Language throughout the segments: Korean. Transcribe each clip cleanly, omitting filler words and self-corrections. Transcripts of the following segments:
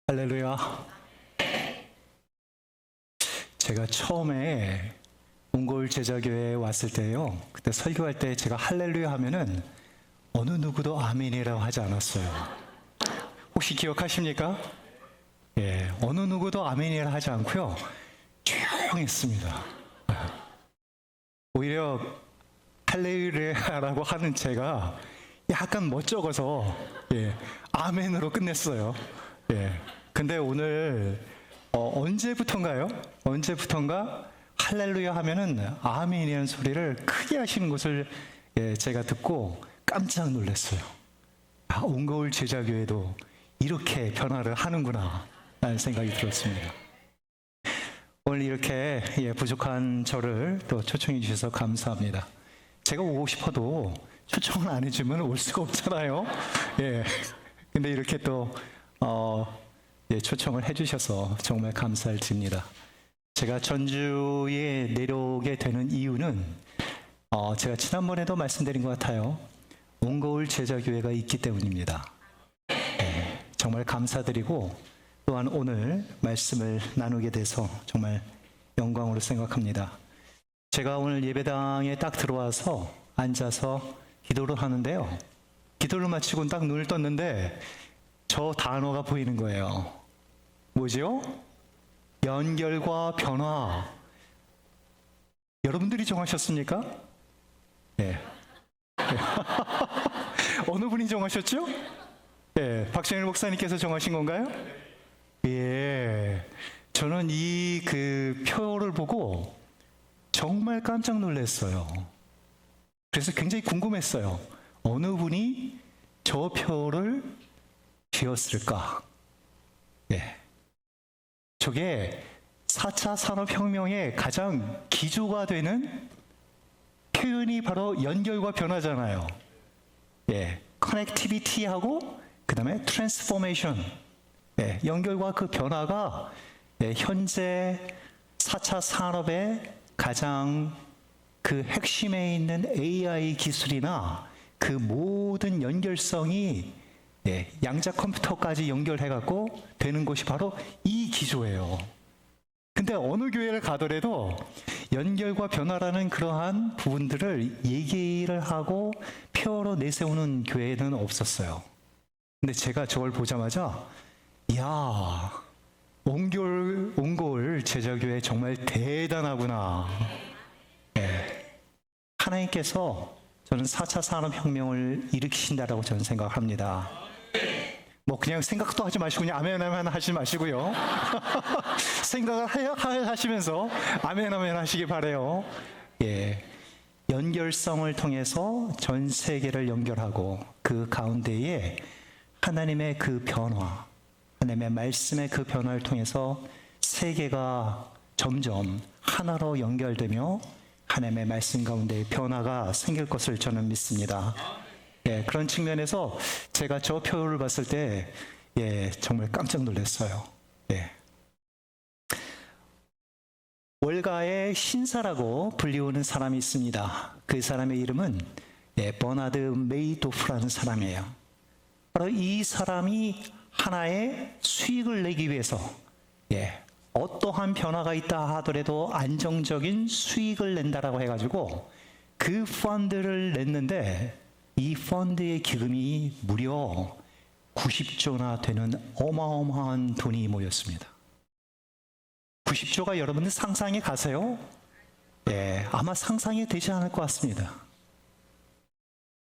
할렐루야. 제가 처음에 몽골 제자교회에 왔을 때요, 그때 설교할 때 제가 할렐루야 하면은 어느 누구도 아멘이라고 하지 않았어요. 혹시 기억하십니까? 예, 어느 누구도 아멘이라 하지 않고요, 조용했습니다. 오히려 할렐루야라고 하는 제가 약간 멋쩍어서 아멘으로 끝냈어요. 근데 오늘 언제부턴가 할렐루야 하면은 아멘이라는 소리를 크게 하시는 것을 제가 듣고 깜짝 놀랐어요. 옹거울 제자교회도 이렇게 변화를 하는구나 라는 생각이 들었습니다. 오늘 이렇게 부족한 저를 또 초청해 주셔서 감사합니다. 제가 오고 싶어도 초청을 안 해주면 올 수가 없잖아요. 근데 이렇게 또 초청을 해주셔서 정말 감사를 드립니다. 제가 전주에 내려오게 되는 이유는 제가 지난번에도 말씀드린 것 같아요. 옹거울 제자교회가 있기 때문입니다. 정말 감사드리고 또한 오늘 말씀을 나누게 돼서 정말 영광으로 생각합니다. 제가 오늘 예배당에 딱 들어와서 앉아서 기도를 하는데요. 기도를 마치고 딱 눈을 떴는데 저 단어가 보이는 거예요. 뭐죠? 연결과 변화. 여러분들이 정하셨습니까? 네. 어느 분이 정하셨죠? 박정일 목사님께서 정하신 건가요? 저는 이 표를 보고 정말 깜짝 놀랐어요. 그래서 굉장히 궁금했어요. 어느 분이 저 표를 지었을까? 저게 4차 산업혁명의 가장 기조가 되는 표현이 바로 연결과 변화잖아요. 커넥티비티하고 그 다음에 트랜스포메이션. 연결과 그 변화가 현재 4차 산업의 가장 그 핵심에 있는 AI 기술이나 그 모든 연결성이 양자 컴퓨터까지 연결해갖고 되는 것이 바로 이 기조예요. 근데 어느 교회를 가더라도 연결과 변화라는 그러한 부분들을 얘기를 하고 표로 내세우는 교회는 없었어요. 근데 제가 저걸 보자마자 이야, 옹골 제자교회 정말 대단하구나. 하나님께서 저는 4차 산업혁명을 일으키신다라고 저는 생각합니다. 그냥 생각도 하지 마시고 그냥 아멘 하지 마시고요. 생각을 하시면서 아멘 하시기 바라요. 연결성을 통해서 전 세계를 연결하고 그 가운데에 하나님의 그 변화, 하나님의 말씀의 그 변화를 통해서 세계가 점점 하나로 연결되며 하나님의 말씀 가운데 변화가 생길 것을 저는 믿습니다. 그런 측면에서 제가 저 표를 봤을 때 정말 깜짝 놀랐어요. 월가의 신사라고 불리우는 사람이 있습니다. 그 사람의 이름은 버나드 메이도프라는 사람이에요. 바로 이 사람이 하나의 수익을 내기 위해서 어떠한 변화가 있다 하더라도 안정적인 수익을 낸다라고 해가지고 그 펀드를 냈는데 이 펀드의 기금이 무려 90조나 되는 어마어마한 돈이 모였습니다. 90조가 여러분들 상상이 가세요? 아마 상상이 되지 않을 것 같습니다.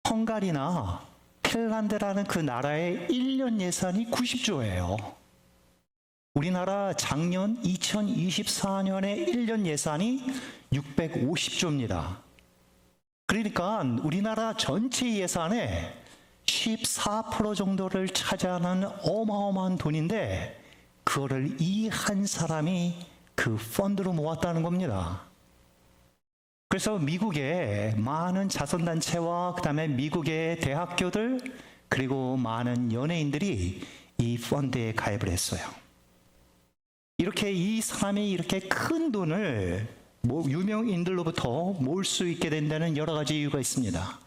헝가리나 핀란드라는 그 나라의 1년 예산이 90조예요. 우리나라 작년 2024년의 1년 예산이 650조입니다. 그러니까 우리나라 전체 예산의 14% 정도를 차지하는 어마어마한 돈인데 그거를 이 한 사람이 그 펀드로 모았다는 겁니다. 그래서 미국의 많은 자선단체와 그 다음에 미국의 대학교들 그리고 많은 연예인들이 이 펀드에 가입을 했어요. 이렇게 이 사람이 이렇게 큰 돈을 유명인들로부터 모을 수 있게 된다는 여러 가지 이유가 있습니다.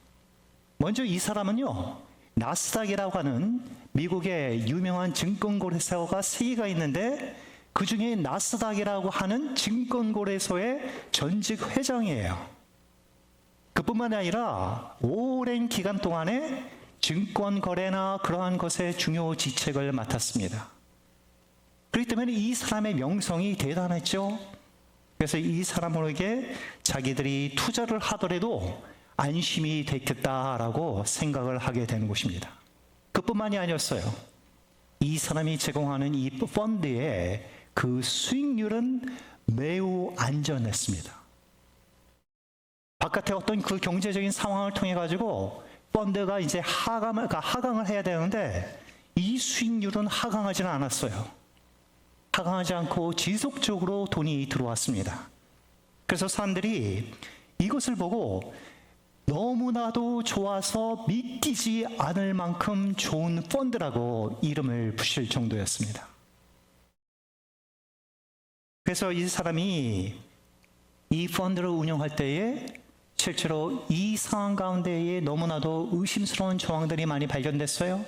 먼저 이 사람은요, 나스닥이라고 하는 미국의 유명한 증권거래소가 3개가 있는데 그 중에 나스닥이라고 하는 증권거래소의 전직 회장이에요. 그뿐만이 아니라 오랜 기간 동안에 증권 거래나 그러한 것의 중요 직책을 맡았습니다. 그렇기 때문에 이 사람의 명성이 대단했죠. 그래서 이 사람에게 자기들이 투자를 하더라도 안심이 됐겠다라고 생각을 하게 되는 것입니다. 그뿐만이 아니었어요. 이 사람이 제공하는 이 펀드의 그 수익률은 매우 안전했습니다. 바깥에 어떤 그 경제적인 상황을 통해 가지고 펀드가 이제 하강을 해야 되는데 이 수익률은 하강하지는 않았어요. 하강하지 않고 지속적으로 돈이 들어왔습니다. 그래서 사람들이 이것을 보고 너무나도 좋아서 믿기지 않을 만큼 좋은 펀드라고 이름을 붙일 정도였습니다. 그래서 이 사람이 이 펀드를 운영할 때에 실제로 이 상황 가운데에 너무나도 의심스러운 정황들이 많이 발견됐어요.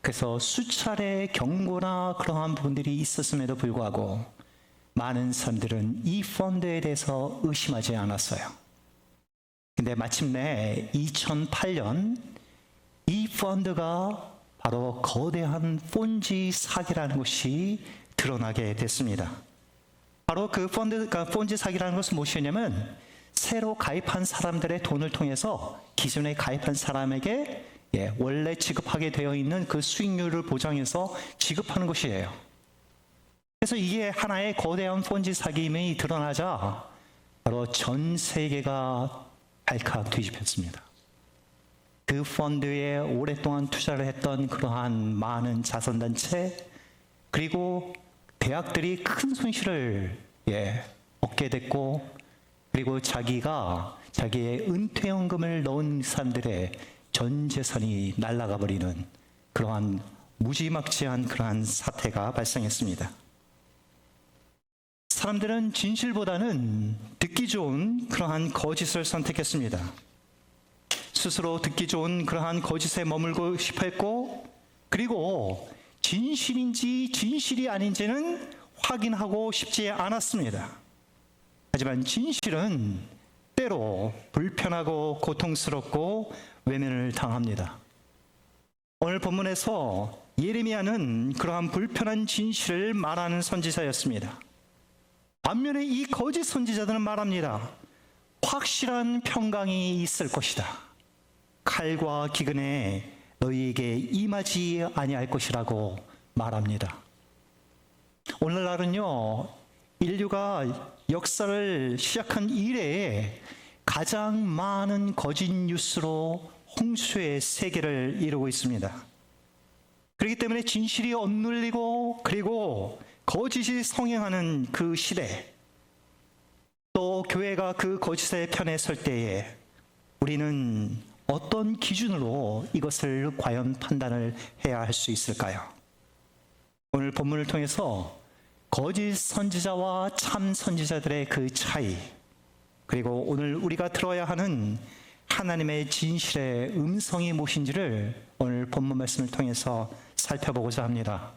그래서 수차례 경고나 그러한 부분들이 있었음에도 불구하고 많은 사람들은 이 펀드에 대해서 의심하지 않았어요. 근데 마침내 2008년 이 펀드가 바로 거대한 폰지 사기라는 것이 드러나게 됐습니다. 바로 그 폰지 사기라는 것은 무엇이냐면 새로 가입한 사람들의 돈을 통해서 기존에 가입한 사람에게 원래 지급하게 되어 있는 그 수익률을 보장해서 지급하는 것이에요. 그래서 이게 하나의 거대한 폰지 사기임이 드러나자 바로 전 세계가 발칵 뒤집혔습니다. 그 펀드에 오랫동안 투자를 했던 그러한 많은 자선단체 그리고 대학들이 큰 손실을 얻게 됐고 그리고 자기의 은퇴연금을 넣은 사람들의 전 재산이 날아가 버리는 그러한 무지막지한 그러한 사태가 발생했습니다. 사람들은 진실보다는 듣기 좋은 그러한 거짓을 선택했습니다. 스스로 듣기 좋은 그러한 거짓에 머물고 싶어 했고 그리고 진실인지 진실이 아닌지는 확인하고 싶지 않았습니다. 하지만 진실은 때로 불편하고 고통스럽고 외면을 당합니다. 오늘 본문에서 예레미야는 그러한 불편한 진실을 말하는 선지자였습니다. 반면에 이 거짓 선지자들은 말합니다. 확실한 평강이 있을 것이다. 칼과 기근에 너희에게 임하지 아니할 것이라고 말합니다. 오늘날은요, 인류가 역사를 시작한 이래에 가장 많은 거짓 뉴스로 홍수의 세계를 이루고 있습니다. 그렇기 때문에 진실이 억눌리고 그리고 거짓이 성행하는 그 시대, 또 교회가 그 거짓의 편에 설 때에 우리는 어떤 기준으로 이것을 과연 판단을 해야 할 수 있을까요? 오늘 본문을 통해서 거짓 선지자와 참 선지자들의 그 차이, 그리고 오늘 우리가 들어야 하는 하나님의 진실의 음성이 무엇인지를 오늘 본문 말씀을 통해서 살펴보고자 합니다.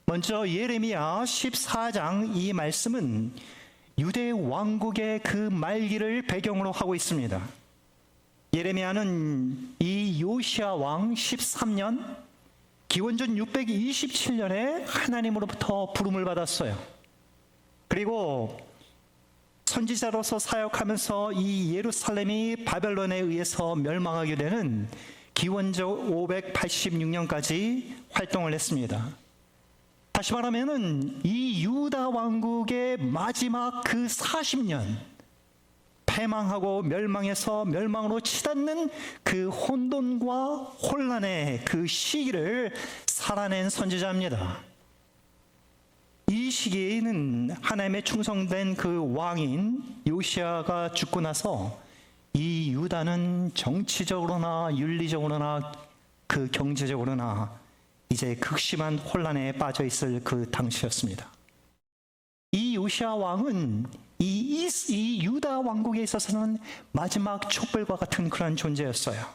먼저 예레미야 14장 이 말씀은 유대 왕국의 그 말기를 배경으로 하고 있습니다. 예레미야는 이 요시야 왕 13년 기원전 627년에 하나님으로부터 부름을 받았어요. 그리고 선지자로서 사역하면서 이 예루살렘이 바벨론에 의해서 멸망하게 되는 기원전 586년까지 활동을 했습니다. 다시 말하면은 이 유다 왕국의 마지막 그 40년 패망하고 멸망해서 멸망으로 치닫는 그 혼돈과 혼란의 그 시기를 살아낸 선지자입니다. 이 시기에는 하나님의 충성된 그 왕인 요시야가 죽고 나서 이 유다는 정치적으로나 윤리적으로나 그 경제적으로나 이제 극심한 혼란에 빠져 있을 그 당시였습니다. 이 요시야 왕은 이 유다 왕국에 있어서는 마지막 촛불과 같은 그런 존재였어요.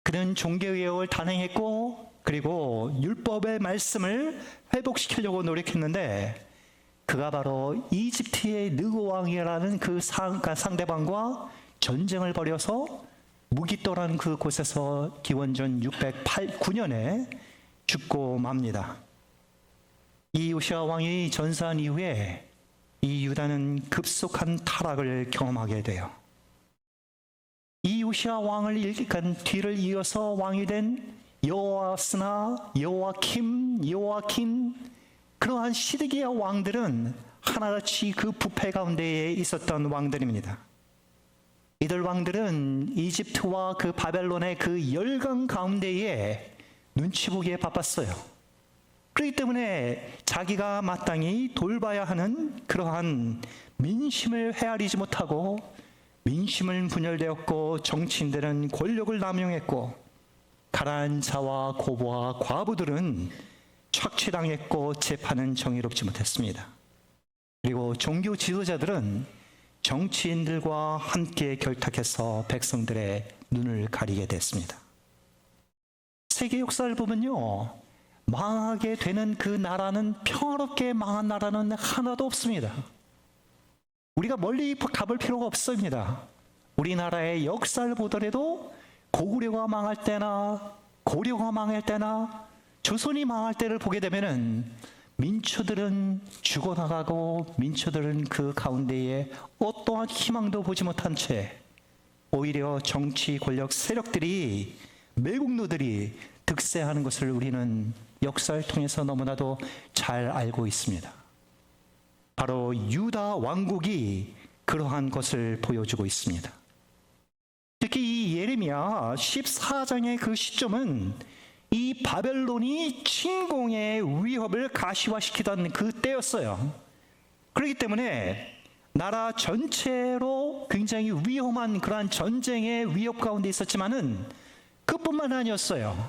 그는 종교개혁을 단행했고 그리고 율법의 말씀을 회복시키려고 노력했는데 그가 바로 이집트의 느고 왕이라는 그 상대방과 전쟁을 벌여서 무기또라는 그 곳에서 기원전 609년에 죽고 맙니다. 이 요시야 왕이 전사한 이후에 이 유다는 급속한 타락을 경험하게 돼요. 이 요시야 왕을 일간 뒤를 이어서 왕이 된 여호아스나, 여호아킴 그러한 시드기야 왕들은 하나같이 그 부패 가운데에 있었던 왕들입니다. 이들 왕들은 이집트와 그 바벨론의 그 열강 가운데에 눈치 보기에 바빴어요. 그렇기 때문에 자기가 마땅히 돌봐야 하는 그러한 민심을 헤아리지 못하고 민심은 분열되었고 정치인들은 권력을 남용했고 가난한 자와 고부와 과부들은 착취당했고 재판은 정의롭지 못했습니다. 그리고 종교 지도자들은 정치인들과 함께 결탁해서 백성들의 눈을 가리게 됐습니다. 세계 역사를 보면요, 망하게 되는 그 나라는 평화롭게 망한 나라는 하나도 없습니다. 우리가 멀리 가볼 필요가 없습니다. 우리나라의 역사를 보더라도 고구려가 망할 때나 고려가 망할 때나 조선이 망할 때를 보게 되면은 민초들은 죽어나가고 민초들은 그 가운데에 어떠한 희망도 보지 못한 채 오히려 정치 권력 세력들이 매국노들이 득세하는 것을 우리는 역사를 통해서 너무나도 잘 알고 있습니다. 바로 유다 왕국이 그러한 것을 보여주고 있습니다. 특히 이 예레미야 14장의 그 시점은 이 바벨론이 침공의 위협을 가시화시키던 그 때였어요. 그렇기 때문에 나라 전체로 굉장히 위험한 그러한 전쟁의 위협 가운데 있었지만은 그뿐만 아니었어요.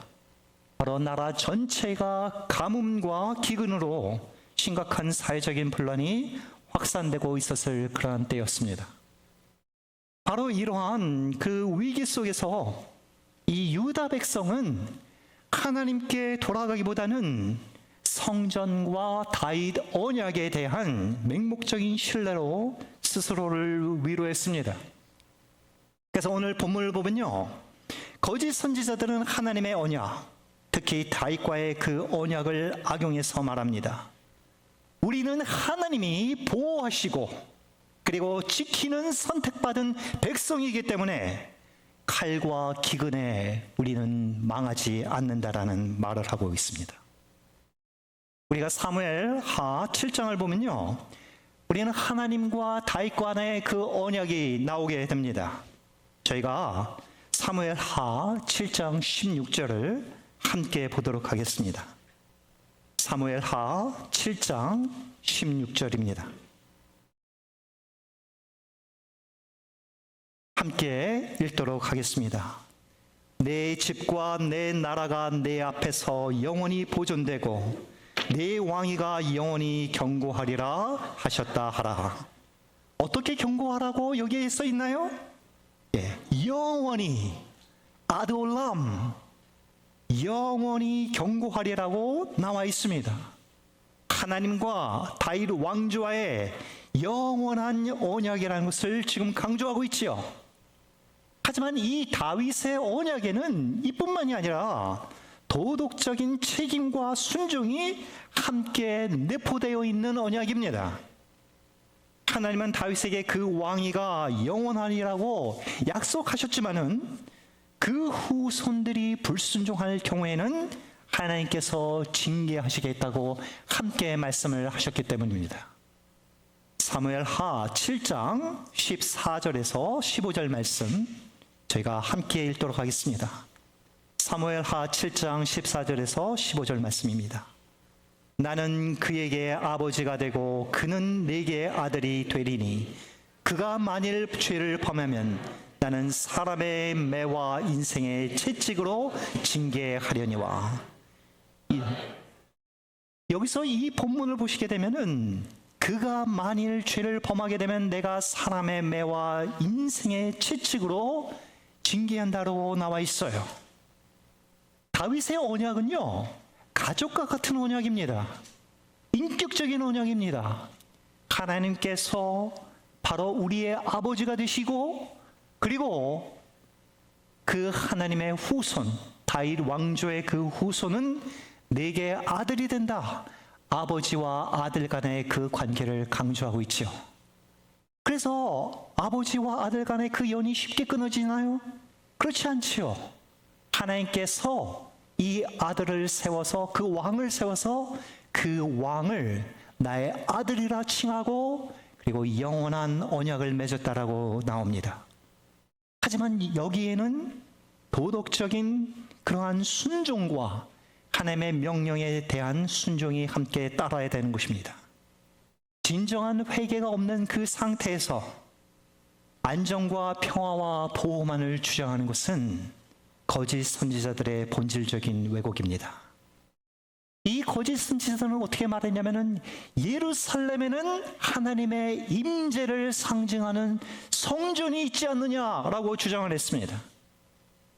바로 나라 전체가 가뭄과 기근으로 심각한 사회적인 분란이 확산되고 있었을 그러한 때였습니다. 바로 이러한 그 위기 속에서 이 유다 백성은 하나님께 돌아가기보다는 성전과 다윗 언약에 대한 맹목적인 신뢰로 스스로를 위로했습니다. 그래서 오늘 본문을 보면요, 거짓 선지자들은 하나님의 언약, 특히 다윗과의 그 언약을 악용해서 말합니다. 우리는 하나님이 보호하시고 그리고 지키는 선택받은 백성이기 때문에 칼과 기근에 우리는 망하지 않는다라는 말을 하고 있습니다. 우리가 사무엘하 7장을 보면요, 우리는 하나님과 다윗과 간의 그 언약이 나오게 됩니다. 저희가 사무엘하 7장 16절을 함께 보도록 하겠습니다. 사무엘하 7장 16절입니다. 함께 읽도록 하겠습니다. 내 집과 내 나라가 내 앞에서 영원히 보존되고 내 왕위가 영원히 경고하리라 하셨다 하라. 어떻게 경고하라고 여기에 써 있나요? 영원히, 아드올람, 영원히 경고하리라고 나와 있습니다. 하나님과 다윗 왕조와의 영원한 언약이라는 것을 지금 강조하고 있지요. 하지만 이 다윗의 언약에는 이뿐만이 아니라 도덕적인 책임과 순종이 함께 내포되어 있는 언약입니다. 하나님은 다윗에게 그 왕위가 영원하리라고 약속하셨지만은 그 후손들이 불순종할 경우에는 하나님께서 징계하시겠다고 함께 말씀을 하셨기 때문입니다. 사무엘하 7장 14절에서 15절 말씀 저희가 함께 읽도록 하겠습니다. 사무엘하 7장 14절에서 15절 말씀입니다. 나는 그에게 아버지가 되고 그는 내게 아들이 되리니 그가 만일 죄를 범하면 나는 사람의 매와 인생의 채찍으로 징계하려니와. 여기서 이 본문을 보시게 되면은 그가 만일 죄를 범하게 되면 내가 사람의 매와 인생의 채찍으로 징계한다고 나와 있어요. 다윗의 언약은요, 가족과 같은 언약입니다. 인격적인 언약입니다. 하나님께서 바로 우리의 아버지가 되시고, 그리고 그 하나님의 후손, 다윗 왕조의 그 후손은 내게 아들이 된다. 아버지와 아들 간의 그 관계를 강조하고 있죠. 그래서 아버지와 아들 간의 그 연이 쉽게 끊어지나요? 그렇지 않지요. 하나님께서 이 아들을 세워서, 그 왕을 세워서 그 왕을 나의 아들이라 칭하고, 그리고 영원한 언약을 맺었다라고 나옵니다. 하지만 여기에는 도덕적인 그러한 순종과 하나님의 명령에 대한 순종이 함께 따라야 되는 것입니다. 진정한 회개가 없는 그 상태에서 안정과 평화와 보호만을 주장하는 것은 거짓 선지자들의 본질적인 왜곡입니다. 이 거짓 선지자들은 어떻게 말했냐면은, 예루살렘에는 하나님의 임재를 상징하는 성전이 있지 않느냐라고 주장을 했습니다.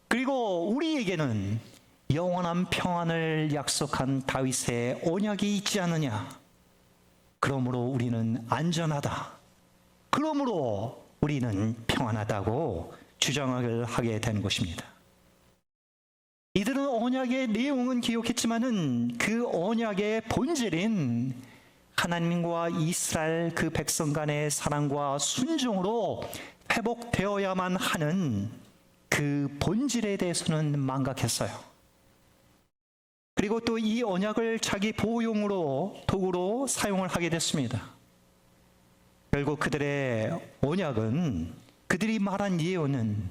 그리고 우리에게는 영원한 평안을 약속한 다윗의 언약이 있지 않느냐. 그러므로 우리는 안전하다. 그러므로 우리는 평안하다고 주장을 하게 된 것입니다. 이들은 언약의 내용은 기억했지만은 그 언약의 본질인 하나님과 이스라엘 그 백성 간의 사랑과 순종으로 회복되어야만 하는 그 본질에 대해서는 망각했어요. 그리고 또 이 언약을 자기 보호용으로, 도구로 사용을 하게 됐습니다. 결국 그들의 언약은, 그들이 말한 예언은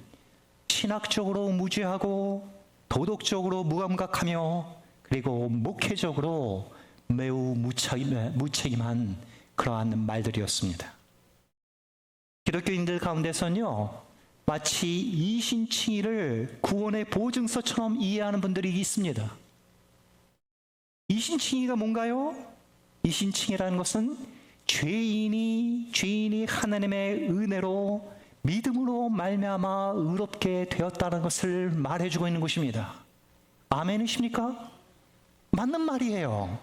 신학적으로 무지하고 도덕적으로 무감각하며, 그리고 목회적으로 매우 무책임한 그러한 말들이었습니다. 기독교인들 가운데서는요, 마치 이신칭의를 구원의 보증서처럼 이해하는 분들이 있습니다. 이신칭의가 뭔가요? 이신칭의라는 것은 죄인이 하나님의 은혜로 믿음으로 말미암아 의롭게 되었다는 것을 말해주고 있는 것입니다. 아멘이십니까? 맞는 말이에요.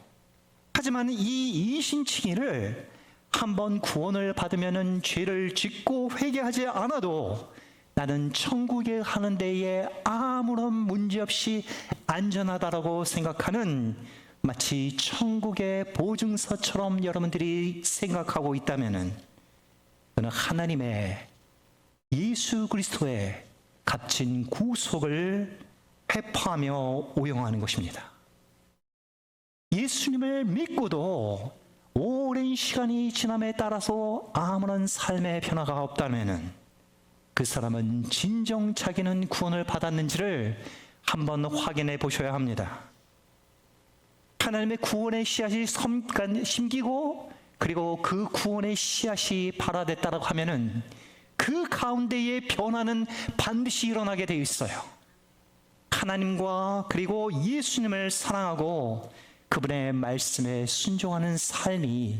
하지만 이 이신칭의를 한번 구원을 받으면은 죄를 짓고 회개하지 않아도 나는 천국에 가는 데에 아무런 문제없이 안전하다라고 생각하는, 마치 천국의 보증서처럼 여러분들이 생각하고 있다면은, 저는 하나님의 예수 그리스도의 값진 구속을 회파하며 오용하는 것입니다. 예수님을 믿고도 오랜 시간이 지남에 따라서 아무런 삶의 변화가 없다면은, 그 사람은 진정 자기는 구원을 받았는지를 한번 확인해 보셔야 합니다. 하나님의 구원의 씨앗이 심기고, 그리고 그 구원의 씨앗이 발화됐다고 하면은 그 가운데의 변화는 반드시 일어나게 되어 있어요. 하나님과 그리고 예수님을 사랑하고 그분의 말씀에 순종하는 삶이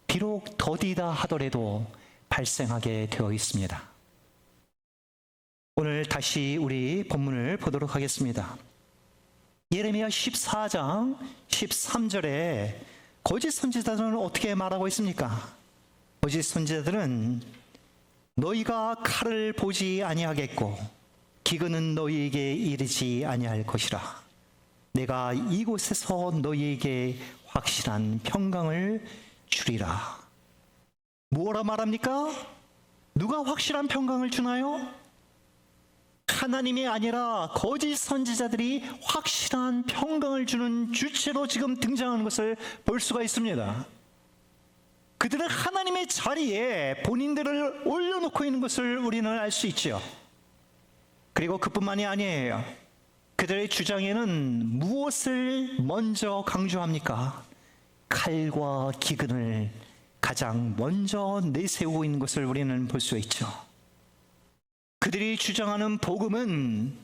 비록 더디다 하더라도 발생하게 되어 있습니다. 오늘 다시 우리 본문을 보도록 하겠습니다. 예레미야 14장 13절에 거짓 선지자들은 어떻게 말하고 있습니까? 거짓 선지자들은 너희가 칼을 보지 아니하겠고 기근은 너희에게 이르지 아니할 것이라. 내가 이곳에서 너희에게 확실한 평강을 주리라. 뭐라 말합니까? 누가 확실한 평강을 주나요? 하나님이 아니라 거짓 선지자들이 확실한 평강을 주는 주체로 지금 등장하는 것을 볼 수가 있습니다. 그들은 하나님의 자리에 본인들을 올려놓고 있는 것을 우리는 알 수 있죠. 그리고 그뿐만이 아니에요. 그들의 주장에는 무엇을 먼저 강조합니까? 칼과 기근을 가장 먼저 내세우고 있는 것을 우리는 볼 수 있죠. 그들이 주장하는 복음은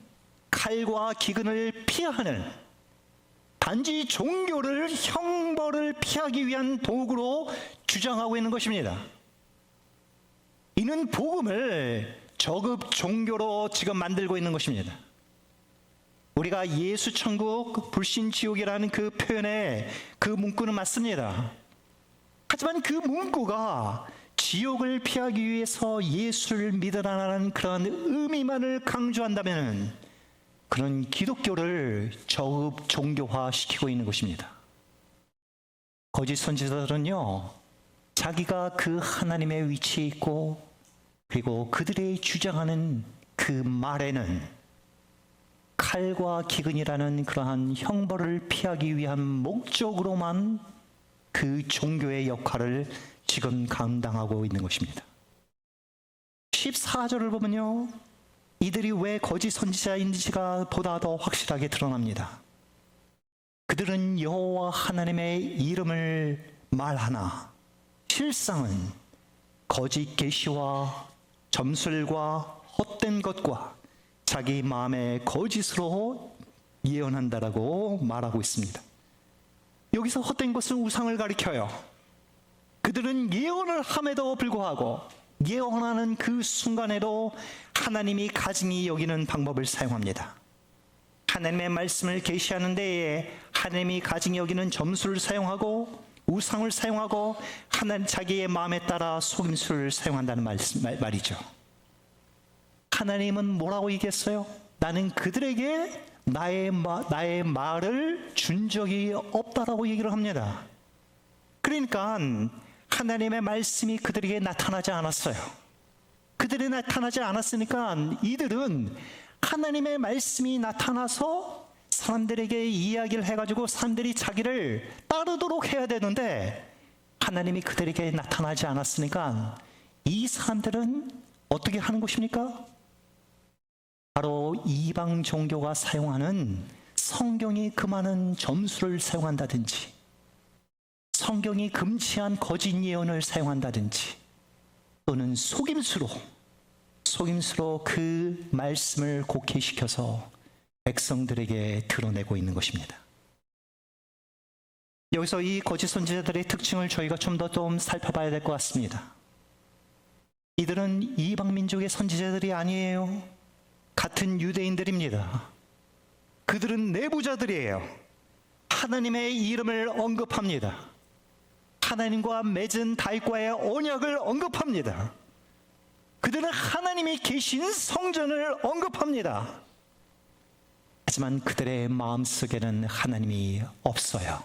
칼과 기근을 피하는, 단지 종교를, 형벌을 피하기 위한 도구로 주장하고 있는 것입니다. 이는 복음을 저급 종교로 지금 만들고 있는 것입니다. 우리가 예수 천국, 불신 지옥이라는 그 표현에 그 문구는 맞습니다. 하지만 그 문구가 지옥을 피하기 위해서 예수를 믿으라는 그런 의미만을 강조한다면 그런 기독교를 저급 종교화시키고 있는 것입니다. 거짓 선지자들은요, 자기가 그 하나님의 위치에 있고 그리고 그들의 주장하는 그 말에는 칼과 기근이라는 그러한 형벌을 피하기 위한 목적으로만 그 종교의 역할을 지금 감당하고 있는 것입니다. 14절을 보면요, 이들이 왜 거짓 선지자인지가 보다 더 확실하게 드러납니다. 그들은 여호와 하나님의 이름을 말하나 실상은 거짓 계시와 점술과 헛된 것과 자기 마음의 거짓으로 예언한다라고 말하고 있습니다. 여기서 헛된 것은 우상을 가리켜요. 그들은 예언을 함에도 불구하고 예언하는 그 순간에도 하나님이 가증히 여기는 방법을 사용합니다. 하나님의 말씀을 계시하는 데에 하나님이 가증히 여기는 점수를 사용하고 우상을 사용하고 자기의 마음에 따라 속임수를 사용한다는 말이죠. 하나님은 뭐라고 얘기했어요? 나는 그들에게 나의 말을 준 적이 없다라고 얘기를 합니다. 그러니까 하나님의 말씀이 그들에게 나타나지 않았어요. 그들이 나타나지 않았으니까 이들은 하나님의 말씀이 나타나서 사람들에게 이야기를 해가지고 사람들이 자기를 따르도록 해야 되는데 하나님이 그들에게 나타나지 않았으니까 이 사람들은 어떻게 하는 것입니까? 바로 이방 종교가 사용하는 성경이 금하는 점수를 사용한다든지 성경이 금지한 거짓 예언을 사용한다든지 또는 속임수로 그 말씀을 곡해시켜서 백성들에게 드러내고 있는 것입니다. 여기서 이 거짓 선지자들의 특징을 저희가 좀 더 살펴봐야 될 것 같습니다. 이들은 이방 민족의 선지자들이 아니에요. 같은 유대인들입니다. 그들은 내부자들이에요. 하나님의 이름을 언급합니다. 하나님과 맺은 다윗과의 언약을 언급합니다. 그들은 하나님이 계신 성전을 언급합니다. 하지만 그들의 마음속에는 하나님이 없어요.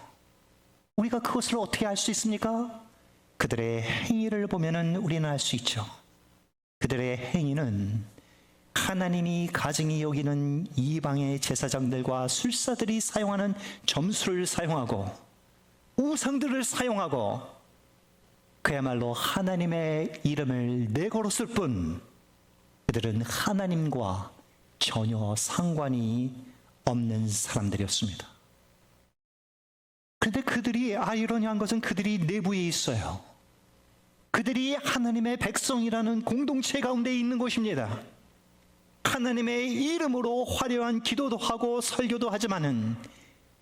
우리가 그것을 어떻게 알 수 있습니까? 그들의 행위를 보면 우리는 알 수 있죠. 그들의 행위는 하나님이 가증히 여기는 이방의 제사장들과 술사들이 사용하는 점수를 사용하고 우상들을 사용하고 그야말로 하나님의 이름을 내걸었을 뿐 그들은 하나님과 전혀 상관이 없는 사람들이었습니다. 그런데 그들이 아이러니한 것은 그들이 내부에 있어요. 그들이 하나님의 백성이라는 공동체 가운데 있는 것입니다. 하나님의 이름으로 화려한 기도도 하고 설교도 하지만은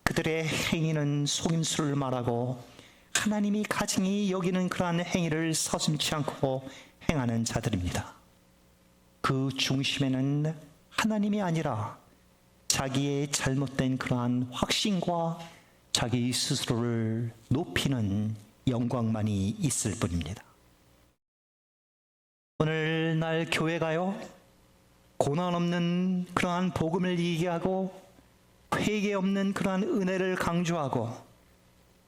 그들의 행위는 속임수를 말하고 하나님이 가증히 여기는 그러한 행위를 서슴지 않고 행하는 자들입니다. 그 중심에는 하나님이 아니라 자기의 잘못된 그러한 확신과 자기 스스로를 높이는 영광만이 있을 뿐입니다. 오늘날 교회가요, 고난 없는 그러한 복음을 얘기하고 회개 없는 그러한 은혜를 강조하고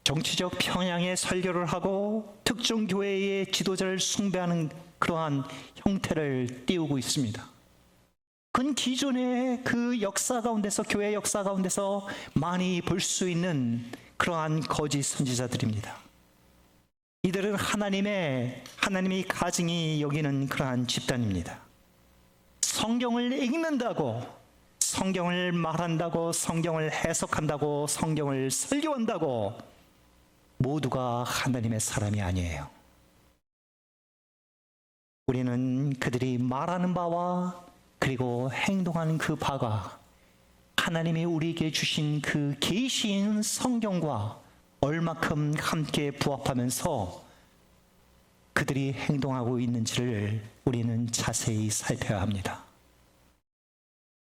정치적 편향의 설교를 하고 특정 교회의 지도자를 숭배하는 그러한 형태를 띄우고 있습니다. 그건 기존의 그 역사 가운데서, 교회 역사 가운데서 많이 볼 수 있는 그러한 거짓 선지자들입니다. 이들은 하나님이 가증히 여기는 그러한 집단입니다. 성경을 읽는다고, 성경을 말한다고, 성경을 해석한다고, 성경을 설교한다고 모두가 하나님의 사람이 아니에요. 우리는 그들이 말하는 바와 그리고 행동하는 그 바가 하나님이 우리에게 주신 그 계시인 성경과 얼마큼 함께 부합하면서 그들이 행동하고 있는지를 우리는 자세히 살펴야 합니다.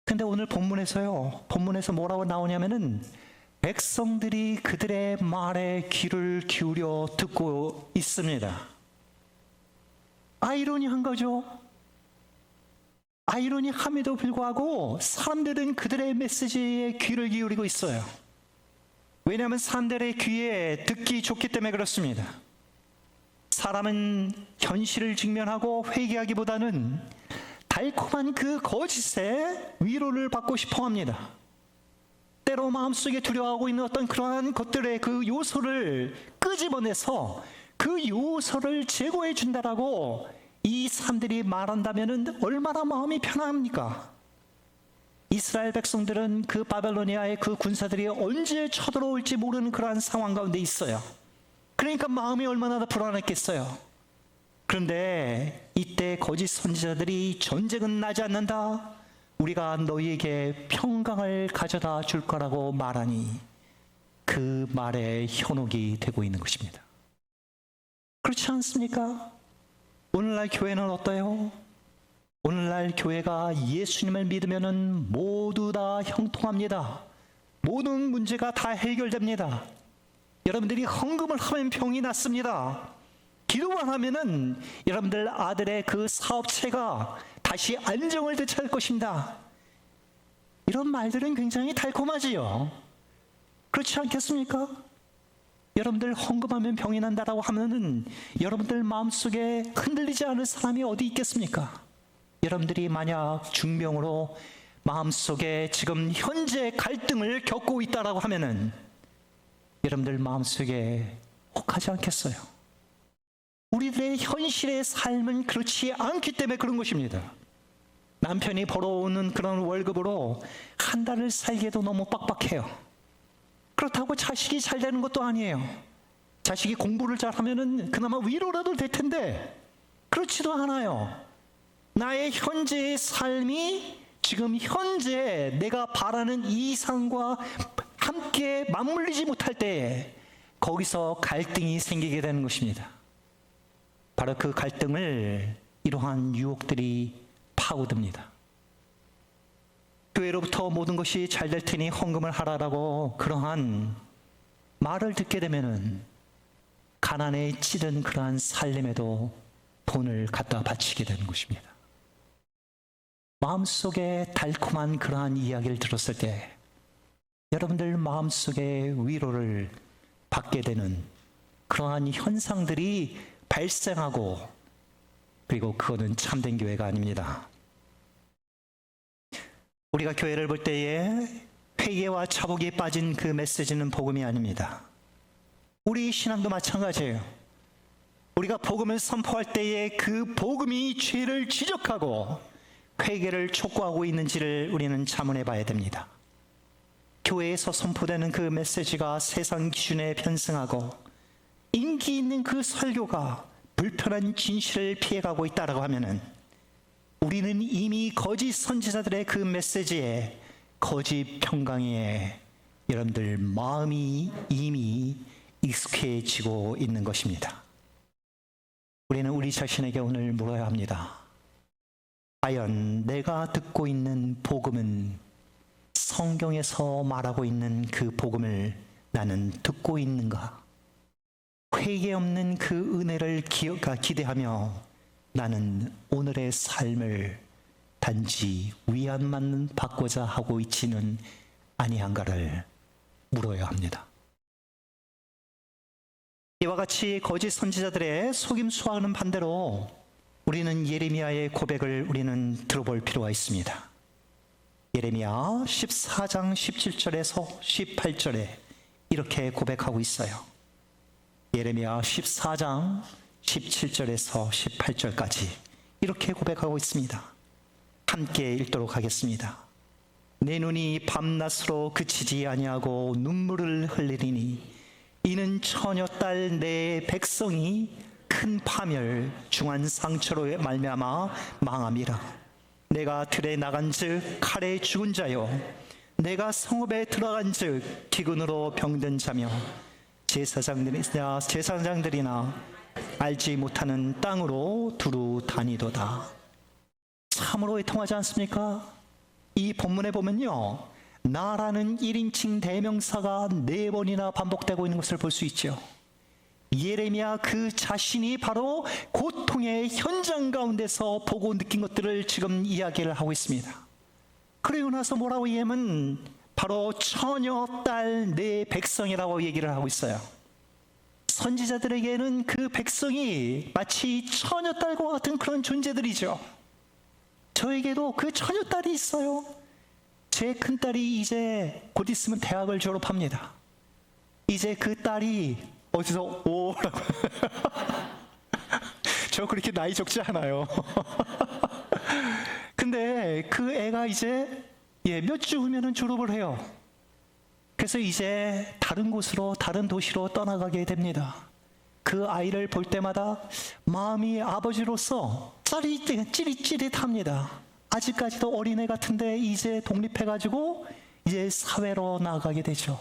근데 오늘 본문에서 뭐라고 나오냐면은 백성들이 그들의 말에 귀를 기울여 듣고 있습니다. 아이러니한 거죠. 아이러니함에도 불구하고 사람들은 그들의 메시지에 귀를 기울이고 있어요. 왜냐하면 사람들의 귀에 듣기 좋기 때문에 그렇습니다. 사람은 현실을 직면하고 회개하기보다는 달콤한 그 거짓에 위로를 받고 싶어 합니다. 때로 마음속에 두려워하고 있는 어떤 그러한 것들의 그 요소를 끄집어내서 그 요소를 제거해 준다라고 이 사람들이 말한다면 얼마나 마음이 편합니까? 이스라엘 백성들은 그 바벨로니아의 그 군사들이 언제 쳐들어올지 모르는 그러한 상황 가운데 있어요. 그러니까 마음이 얼마나 더 불안했겠어요. 그런데 이때 거짓 선지자들이 전쟁은 나지 않는다, 우리가 너희에게 평강을 가져다 줄 거라고 말하니 그 말에 현혹이 되고 있는 것입니다. 그렇지 않습니까? 오늘날 교회는 어때요? 오늘날 교회가 예수님을 믿으면 모두 다 형통합니다. 모든 문제가 다 해결됩니다. 여러분들이 헌금을 하면 병이 낫습니다. 기도만 하면은 여러분들 아들의 그 사업체가 다시 안정을 되찾을 것입니다. 이런 말들은 굉장히 달콤하지요. 그렇지 않겠습니까? 여러분들 헌금하면 병이 난다라고 하면은 여러분들 마음속에 흔들리지 않을 사람이 어디 있겠습니까? 여러분들이 만약 중병으로 마음속에 지금 현재 갈등을 겪고 있다라고 하면은 여러분들 마음속에 혹하지 않겠어요? 우리들의 현실의 삶은 그렇지 않기 때문에 그런 것입니다. 남편이 벌어오는 그런 월급으로 한 달을 살기에도 너무 빡빡해요. 그렇다고 자식이 잘 되는 것도 아니에요. 자식이 공부를 잘하면은 그나마 위로라도 될 텐데 그렇지도 않아요. 나의 현재의 삶이 지금 현재 내가 바라는 이상과 함께 맞물리지 못할 때에 거기서 갈등이 생기게 되는 것입니다. 바로 그 갈등을 이러한 유혹들이 파고듭니다. 교회로부터 모든 것이 잘 될 테니 헌금을 하라라고 그러한 말을 듣게 되면은 가난에 찌든 그러한 살림에도 돈을 갖다 바치게 되는 것입니다. 마음속에 달콤한 그러한 이야기를 들었을 때 여러분들 마음속에 위로를 받게 되는 그러한 현상들이 발생하고, 그리고 그거는 참된 교회가 아닙니다. 우리가 교회를 볼 때에 회개와 차복에 빠진 그 메시지는 복음이 아닙니다. 우리 신앙도 마찬가지예요. 우리가 복음을 선포할 때에 그 복음이 죄를 지적하고 회개를 촉구하고 있는지를 우리는 자문해 봐야 됩니다. 교회에서 선포되는 그 메시지가 세상 기준에 편승하고 인기 있는 그 설교가 불편한 진실을 피해가고 있다라고 하면은 우리는 이미 거짓 선지자들의 그 메시지에, 거짓 평강에 여러분들 마음이 이미 익숙해지고 있는 것입니다. 우리는 우리 자신에게 오늘 물어야 합니다. 과연 내가 듣고 있는 복음은 성경에서 말하고 있는 그 복음을 나는 듣고 있는가? 회개 없는 그 은혜를 기대하며 나는 오늘의 삶을 단지 위안만 받고자 하고 있지는 아니한가를 물어야 합니다. 이와 같이 거짓 선지자들의 속임수와는 반대로 우리는 예레미야의 고백을 우리는 들어볼 필요가 있습니다. 예레미야 14장 17절에서 18절에 이렇게 고백하고 있어요. 예레미야 14장 17절에서 18절까지 이렇게 고백하고 있습니다. 함께 읽도록 하겠습니다. 내 눈이 밤낮으로 그치지 아니하고 눈물을 흘리리니 이는 처녀딸 내 백성이 큰 파멸 중한 상처로 말미암아 망함이라. 내가 들에 나간즉 칼에 죽은 자요 내가 성읍에 들어간즉 기근으로 병든 자며 제사장들이나 알지 못하는 땅으로 두루 다니도다. 참으로 애통하지 않습니까? 이 본문에 보면요, 나라는 1인칭 대명사가 4번이나 반복되고 있는 것을 볼 수 있죠. 예레미야 그 자신이 바로 고통의 현장 가운데서 보고 느낀 것들을 지금 이야기를 하고 있습니다. 그리고 나서 뭐라고 얘기하면 바로 처녀 딸 내 백성이라고 얘기를 하고 있어요. 선지자들에게는 그 백성이 마치 처녀 딸과 같은 그런 존재들이죠. 저에게도 그 처녀 딸이 있어요. 제 큰딸이 이제 곧 있으면 대학을 졸업합니다. 이제 그 딸이 어디서 오라고 저 그렇게 나이 적지 않아요. 근데 그 애가 이제 몇 주 후면은 졸업을 해요. 그래서 이제 다른 곳으로, 다른 도시로 떠나가게 됩니다. 그 아이를 볼 때마다 마음이 아버지로서 찌릿찌릿합니다. 아직까지도 어린애 같은데 이제 독립해가지고 이제 사회로 나가게 되죠.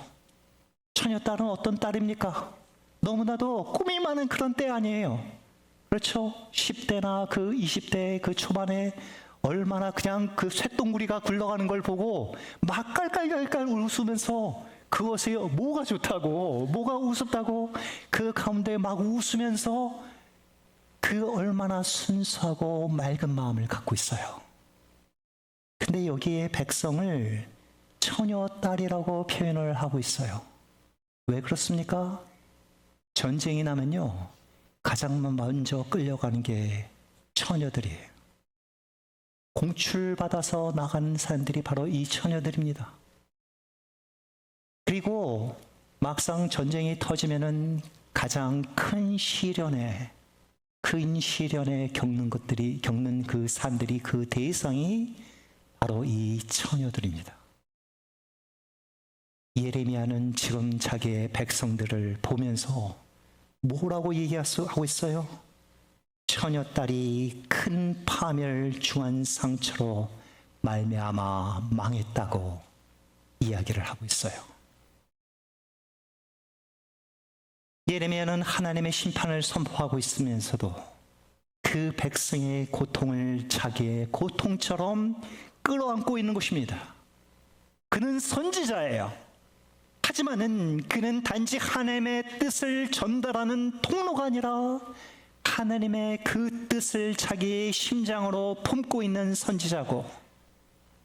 처녀딸은 어떤 딸입니까? 너무나도 꿈이 많은 그런 때 아니에요. 그렇죠? 10대나 그 20대 그 초반에 얼마나 그냥 그 쇳덩구리가 굴러가는 걸 보고 막 깔깔깔깔 웃으면서 그것이 뭐가 좋다고, 뭐가 우습다고 그 가운데 막 웃으면서 그 얼마나 순수하고 맑은 마음을 갖고 있어요. 근데 여기에 백성을 처녀딸이라고 표현을 하고 있어요. 왜 그렇습니까? 전쟁이 나면요, 가장 먼저 끌려가는 게 처녀들이에요. 공출받아서 나가는 사람들이 바로 이 처녀들입니다. 그리고 막상 전쟁이 터지면은 가장 큰 시련에 겪는 그 사람들이, 그 대상이 바로 이 처녀들입니다. 예레미야는 지금 자기의 백성들을 보면서 뭐라고 얘기하고 있어요? 처녀딸이 큰 파멸 중한 상처로 말미암아 망했다고 이야기를 하고 있어요. 예레미야는 하나님의 심판을 선포하고 있으면서도 그 백성의 고통을 자기의 고통처럼 끌어안고 있는 것입니다. 그는 선지자예요. 하지만은 그는 단지 하나님의 뜻을 전달하는 통로가 아니라 하나님의 그 뜻을 자기의 심장으로 품고 있는 선지자고,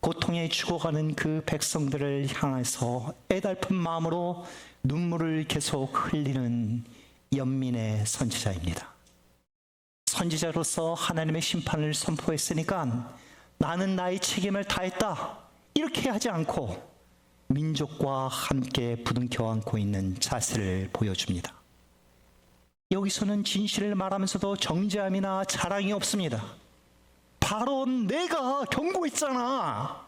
고통에 죽어가는 그 백성들을 향해서 애달픈 마음으로 눈물을 계속 흘리는 연민의 선지자입니다. 선지자로서 하나님의 심판을 선포했으니까 나는 나의 책임을 다했다, 이렇게 하지 않고 민족과 함께 부둥켜 안고 있는 자세를 보여줍니다. 여기서는 진실을 말하면서도 정죄함이나 자랑이 없습니다. 바로 내가 경고했잖아.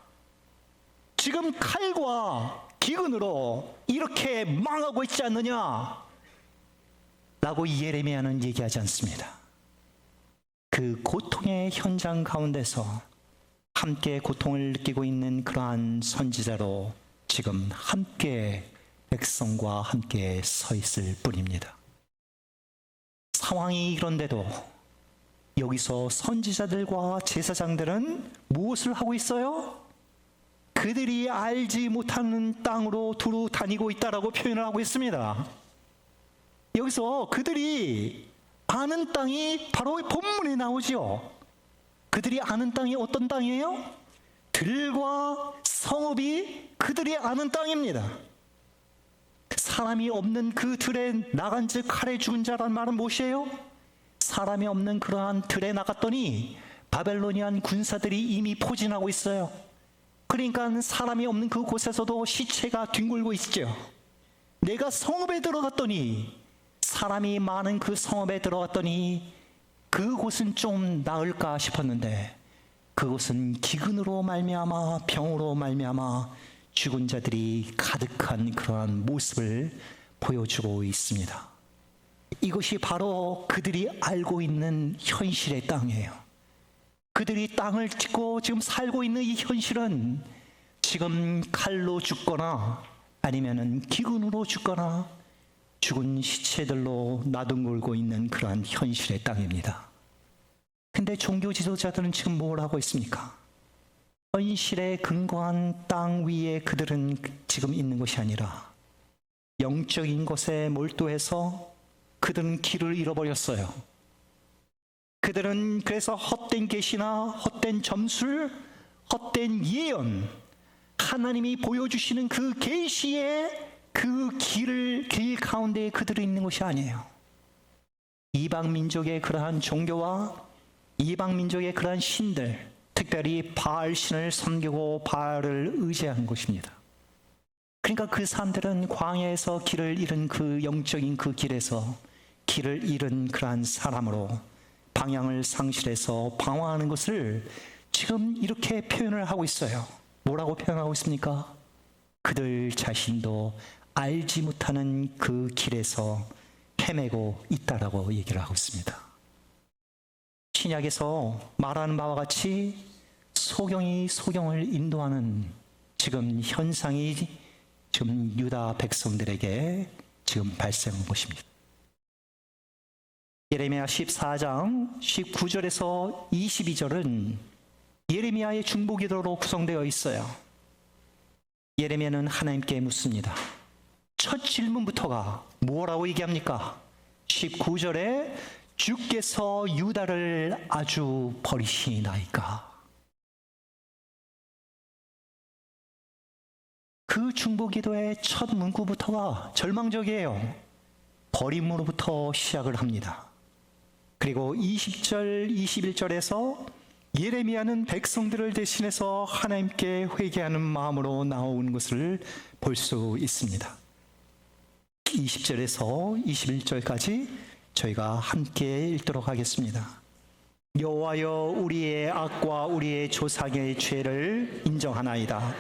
지금 칼과 기근으로 이렇게 망하고 있지 않느냐 라고 예레미야는 얘기하지 않습니다. 그 고통의 현장 가운데서 함께 고통을 느끼고 있는 그러한 선지자로 지금 함께 백성과 함께 서 있을 뿐입니다. 상황이 이런데도 여기서 선지자들과 제사장들은 무엇을 하고 있어요? 그들이 알지 못하는 땅으로 두루 다니고 있다라고 표현을 하고 있습니다. 여기서 그들이 아는 땅이 바로 본문에 나오죠. 그들이 아는 땅이 어떤 땅이에요? 들과 성읍이 그들이 아는 땅입니다. 사람이 없는 그 들에 나간즉 칼에 죽은 자란 말은 무엇이에요? 사람이 없는 그러한 들에 나갔더니 바벨로니안 군사들이 이미 포진하고 있어요. 그러니까 사람이 없는 그 곳에서도 시체가 뒹굴고 있죠. 내가 성읍에 들어갔더니, 사람이 많은 그 성읍에 들어갔더니 그곳은 좀 나을까 싶었는데 그곳은 기근으로 말미암아, 병으로 말미암아 죽은 자들이 가득한 그러한 모습을 보여주고 있습니다. 이것이 바로 그들이 알고 있는 현실의 땅이에요. 그들이 땅을 짓고 지금 살고 있는 이 현실은 지금 칼로 죽거나 아니면은 기근으로 죽거나 죽은 시체들로 나둥글고 있는 그러한 현실의 땅입니다. 근데 종교 지도자들은 지금 뭘 하고 있습니까? 현실에 근거한 땅 위에 그들은 지금 있는 것이 아니라 영적인 것에 몰두해서 그들은 길을 잃어버렸어요. 그들은 그래서 헛된 계시나 헛된 점술, 헛된 예언, 하나님이 보여주시는 그 계시의 그 길 가운데에 그들이 있는 것이 아니에요. 이방 민족의 그러한 종교와 이방 민족의 그러한 신들, 특별히 바알 신을 섬기고 바알을 의지한 것입니다. 그러니까 그 사람들은 광야에서 길을 잃은 그 영적인 그 길에서 길을 잃은 그러한 사람으로 방향을 상실해서 방황하는 것을 지금 이렇게 표현을 하고 있어요. 뭐라고 표현하고 있습니까? 그들 자신도 알지 못하는 그 길에서 헤매고 있다라고 얘기를 하고 있습니다. 신약에서 말하는 바와 같이 소경이 소경을 인도하는 지금 현상이 지금 유다 백성들에게 지금 발생한 것입니다. 예레미야 14장 19절에서 22절은 예레미야의 중보기도로 구성되어 있어요. 예레미야는 하나님께 묻습니다. 첫 질문부터가 뭐라고 얘기합니까? 19절에 주께서 유다를 아주 버리시나이까? 그 중보기도의 첫 문구부터가 절망적이에요. 버림으로부터 시작을 합니다. 그리고 20절, 21절에서 예레미야는 백성들을 대신해서 하나님께 회개하는 마음으로 나오는 것을 볼 수 있습니다. 20절에서 21절까지 저희가 함께 읽도록 하겠습니다. 여호와여, 우리의 악과 우리의 조상의 죄를 인정하나이다.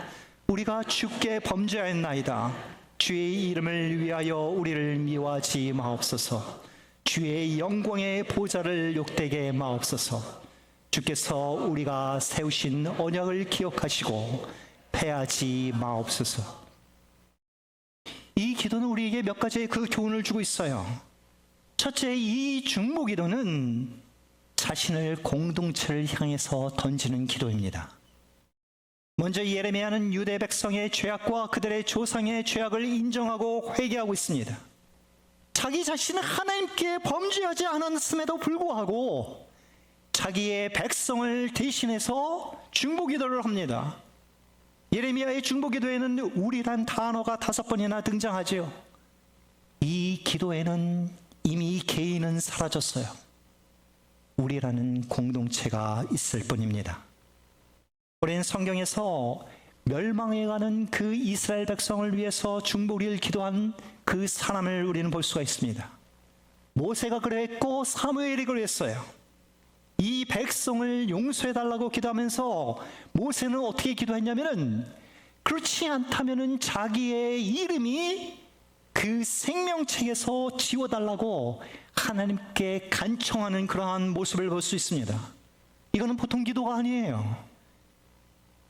우리가 주께 범죄하였나이다. 주의 이름을 위하여 우리를 미워하지 마옵소서. 주의 영광의 보좌를 욕되게 마옵소서. 주께서 우리가 세우신 언약을 기억하시고 패하지 마옵소서. 이 기도는 우리에게 몇 가지의 그 교훈을 주고 있어요. 첫째, 이 중보기도는 자신을 공동체를 향해서 던지는 기도입니다. 먼저 예레미야는 유대 백성의 죄악과 그들의 조상의 죄악을 인정하고 회개하고 있습니다. 자기 자신은 하나님께 범죄하지 않았음에도 불구하고 자기의 백성을 대신해서 중보기도를 합니다. 예레미야의 중보기도에는 우리란 단어가 5번이나 등장하지요. 이 기도에는 이미 개인은 사라졌어요. 우리라는 공동체가 있을 뿐입니다. 우리는 성경에서 멸망해가는 그 이스라엘 백성을 위해서 중보를 기도한 그 사람을 우리는 볼 수가 있습니다. 모세가 그랬고 사무엘이 그랬어요. 이 백성을 용서해달라고 기도하면서 모세는 어떻게 기도했냐면은, 그렇지 않다면은 자기의 이름이 그 생명책에서 지워달라고 하나님께 간청하는 그러한 모습을 볼 수 있습니다. 이거는 보통 기도가 아니에요.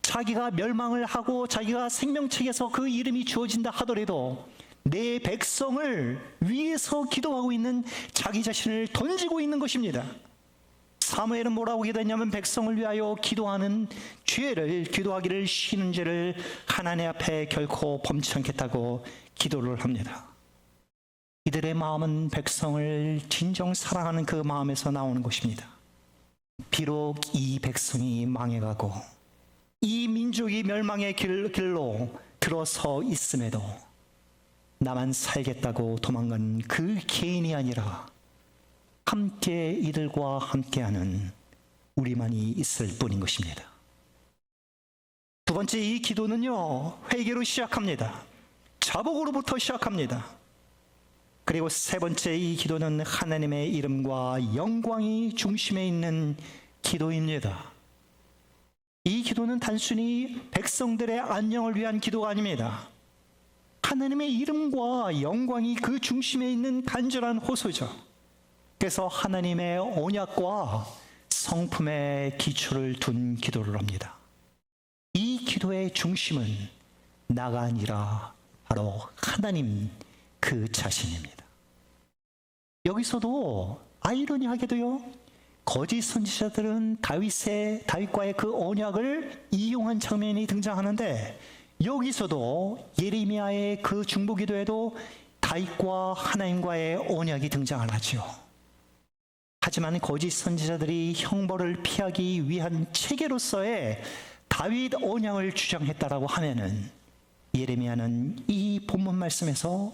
자기가 멸망을 하고 자기가 생명책에서 그 이름이 지워진다 하더라도 내 백성을 위해서 기도하고 있는 자기 자신을 던지고 있는 것입니다. 사무엘은 뭐라고 기도했냐면, 백성을 위하여 기도하는 죄를, 기도하기를 쉬는 죄를 하나님 앞에 결코 범치 않겠다고 기도를 합니다. 이들의 마음은 백성을 진정 사랑하는 그 마음에서 나오는 것입니다. 비록 이 백성이 망해가고 이 민족이 멸망의 길로 들어서 있음에도 나만 살겠다고 도망간 그 개인이 아니라 함께 이들과 함께하는 우리만이 있을 뿐인 것입니다. 두 번째, 이 기도는요, 회개로 시작합니다. 자복으로부터 시작합니다. 그리고 세 번째, 이 기도는 하나님의 이름과 영광이 중심에 있는 기도입니다. 이 기도는 단순히 백성들의 안녕을 위한 기도가 아닙니다. 하나님의 이름과 영광이 그 중심에 있는 간절한 호소죠. 그래서 하나님의 언약과 성품의 기초를 둔 기도를 합니다. 이 기도의 중심은 나가 아니라 바로 하나님 그 자신입니다. 여기서도 아이러니하게도요, 거짓 선지자들은 다윗과의 그 언약을 이용한 장면이 등장하는데, 여기서도 예레미야의 그 중보기도에도 다윗과 하나님과의 언약이 등장을 하죠. 하지만 거짓 선지자들이 형벌을 피하기 위한 체계로서의 다윗 언약을 주장했다라고 하면은, 예레미야는 이 본문 말씀에서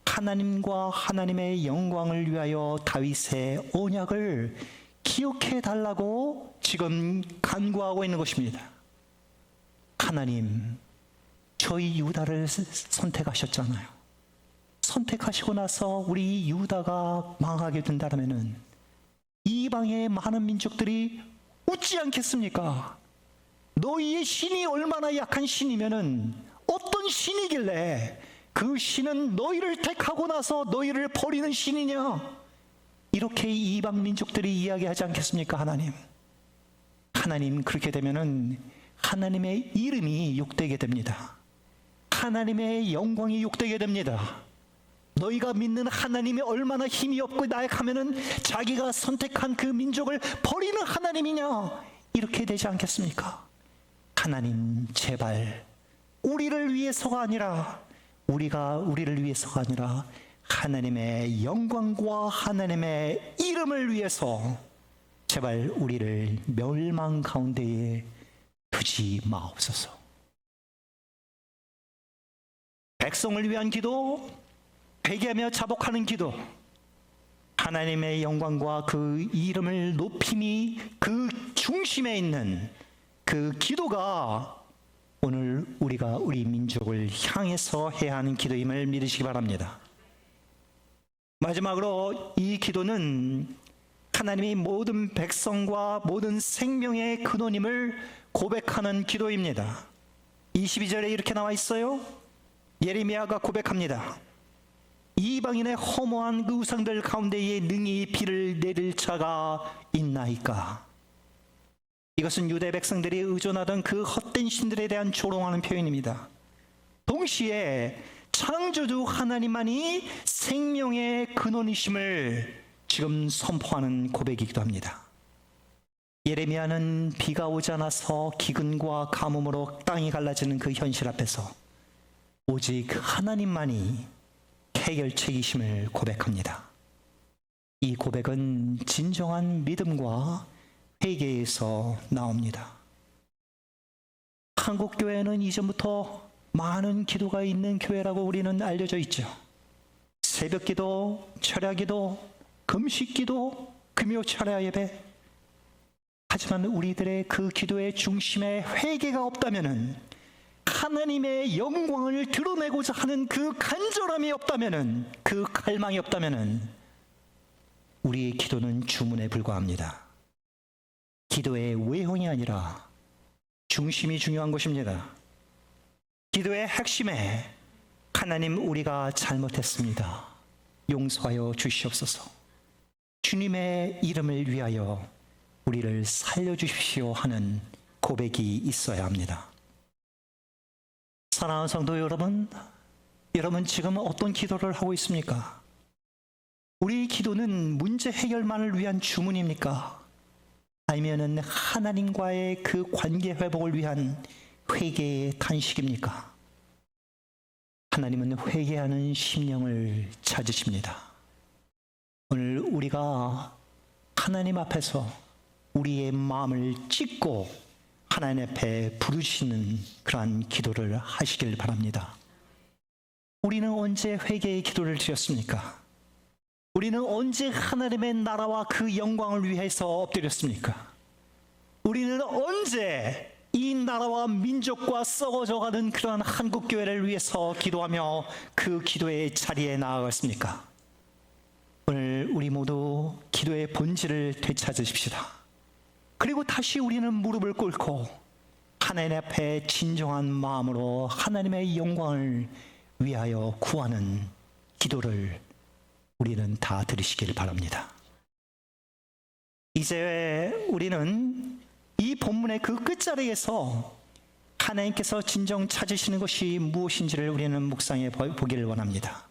하나님과 하나님의 영광을 위하여 다윗의 언약을 기억해 달라고 지금 간구하고 있는 것입니다. 하나님, 저희 유다를 선택하셨잖아요. 선택하시고 나서 우리 유다가 망하게 된다면은 이방의 많은 민족들이 웃지 않겠습니까? 너희의 신이 얼마나 약한 신이면은 어떤 신이길래 그 신은 너희를 택하고 나서 너희를 버리는 신이냐? 이렇게 이방 민족들이 이야기하지 않겠습니까? 하나님, 그렇게 되면은 하나님의 이름이 욕되게 됩니다. 하나님의 영광이 욕되게 됩니다. 너희가 믿는 하나님이 얼마나 힘이 없고 나약하면은 자기가 선택한 그 민족을 버리는 하나님이냐? 이렇게 되지 않겠습니까? 하나님, 제발 우리를 위해서가 아니라 우리를 위해서가 아니라 하나님의 영광과 하나님의 이름을 위해서 제발 우리를 멸망 가운데에 두지 마옵소서. 백성을 위한 기도, 회개하며 자복하는 기도, 하나님의 영광과 그 이름을 높임이 그 중심에 있는 그 기도가 오늘 우리가 우리 민족을 향해서 해야 하는 기도임을 믿으시기 바랍니다. 마지막으로 이 기도는 하나님이 모든 백성과 모든 생명의 근원임을 고백하는 기도입니다. 22절에 이렇게 나와 있어요. 예레미야가 고백합니다. 이방인의 허무한 그 우상들 가운데에 능히 비를 내릴 자가 있나이까. 이것은 유대 백성들이 의존하던 그 헛된 신들에 대한 조롱하는 표현입니다. 동시에 창조주 하나님만이 생명의 근원이심을 지금 선포하는 고백이기도 합니다. 예레미야는 비가 오지 않아서 기근과 가뭄으로 땅이 갈라지는 그 현실 앞에서 오직 하나님만이 해결책이심을 고백합니다. 이 고백은 진정한 믿음과 회개에서 나옵니다. 한국교회는 이전부터 많은 기도가 있는 교회라고 우리는 알려져 있죠. 새벽기도, 철야기도, 금식기도, 금요 철야 예배. 하지만 우리들의 그 기도의 중심에 회개가 없다면은, 하나님의 영광을 드러내고자 하는 그 간절함이 없다면은, 그 갈망이 없다면은 우리의 기도는 주문에 불과합니다. 기도의 외형이 아니라 중심이 중요한 것입니다. 기도의 핵심에 하나님, 우리가 잘못했습니다. 용서하여 주시옵소서. 주님의 이름을 위하여 우리를 살려주십시오 하는 고백이 있어야 합니다. 사랑하는 성도 여러분, 여러분 지금 어떤 기도를 하고 있습니까? 우리 기도는 문제 해결만을 위한 주문입니까? 아니면은 하나님과의 그 관계 회복을 위한 회개의 탄식입니까? 하나님은 회개하는 심령을 찾으십니다. 오늘 우리가 하나님 앞에서 우리의 마음을 찢고 하나님 앞에 부르시는 그러한 기도를 하시길 바랍니다. 우리는 언제 회개의 기도를 드렸습니까? 우리는 언제 하나님의 나라와 그 영광을 위해서 엎드렸습니까? 우리는 언제 이 나라와 민족과 썩어져가는 그러한 한국교회를 위해서 기도하며 그 기도의 자리에 나아갔습니까? 오늘 우리 모두 기도의 본질을 되찾으십시다. 그리고 다시 우리는 무릎을 꿇고 하나님 앞에 진정한 마음으로 하나님의 영광을 위하여 구하는 기도를 우리는 다 들으시길 바랍니다. 이제 우리는 이 본문의 그 끝자리에서 하나님께서 진정 찾으시는 것이 무엇인지를 우리는 묵상해 보기를 원합니다.